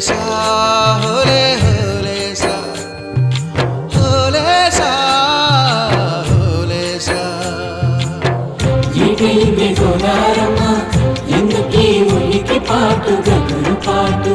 సా హోలే హోలే సా హోలే సా హోలే సా. ఇదే గోదారమ్మ ఎందుకీ ఉనికి పాటు గగురు పాటు